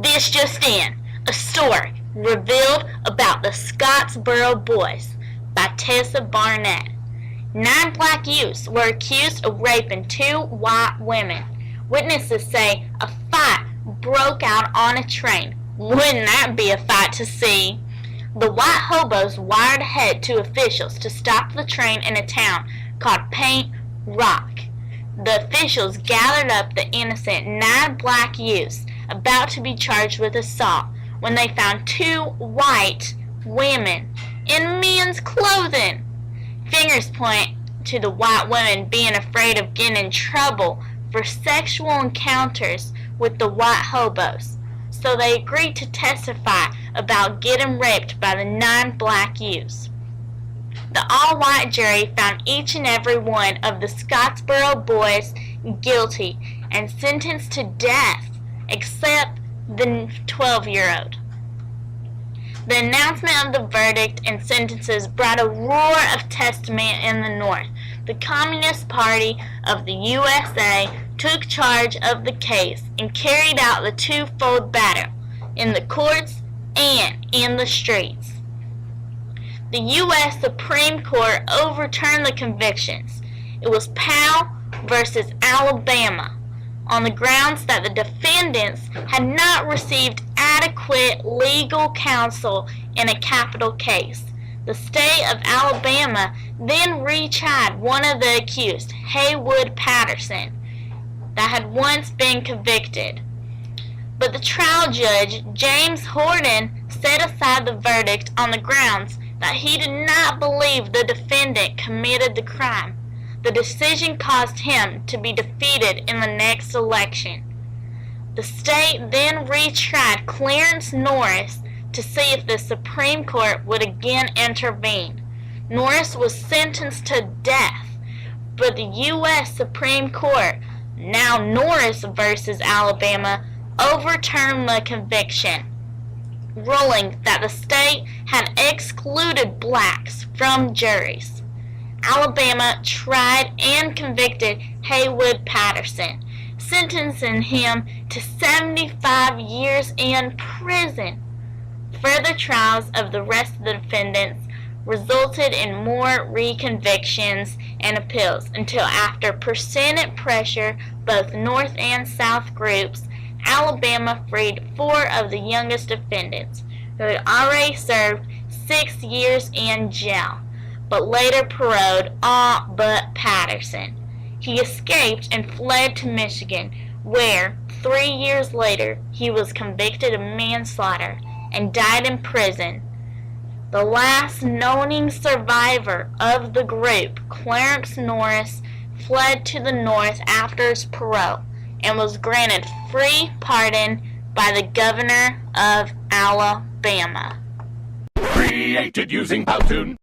This just in, a story revealed about the Scootsboro Boys by Tessa. 9 black youths were accused of raping 2 white women. Witnesses say a fight broke out on a train. Wouldn't that be a fight to see? The white hobos wired ahead to officials to stop the train in a town called Paint Rock. The officials gathered up the innocent 9 black youths about to be charged with assault when they found 2 white women in men's clothing. Fingers point to the white women being afraid of getting in trouble for sexual encounters with the white hobos, so they agreed to testify about getting raped by the 9 black youths. The all-white jury found each and every one of the Scootsboro Boys guilty and sentenced to death, except the 12-year-old. The announcement of the verdict and sentences brought a roar of testament in the North. The Communist Party of the USA took charge of the case and carried out the twofold battle in the courts and in the streets. The U.S. Supreme Court overturned the convictions. It was Powell versus Alabama on the grounds that the defendants had not received adequate legal counsel in a capital case. The state of Alabama then retried one of the accused, Haywood Patterson, that had once been convicted. But the trial judge, James Horton, set aside the verdict on the grounds that he did not believe the defendant committed the crime. The decision caused him to be defeated in the next election. The state then retried Clarence Norris to see if the Supreme Court would again intervene. Norris was sentenced to death, but the U.S. Supreme Court, now Norris versus Alabama, overturned the conviction, ruling that the state had excluded blacks from juries. Alabama tried and convicted Haywood Patterson, sentencing him to 75 years in prison. Further trials of the rest of the defendants resulted in more reconvictions and appeals until, after persistent pressure, both North and South groups, Alabama freed 4 of the youngest defendants, who had already served 6 years in jail, but later paroled all but Patterson. He escaped and fled to Michigan, where 3 years later he was convicted of manslaughter and died in prison. The last known survivor of the group, Clarence Norris, fled to the North after his parole and was granted free pardon by the governor of Alabama. Created using Powtoon.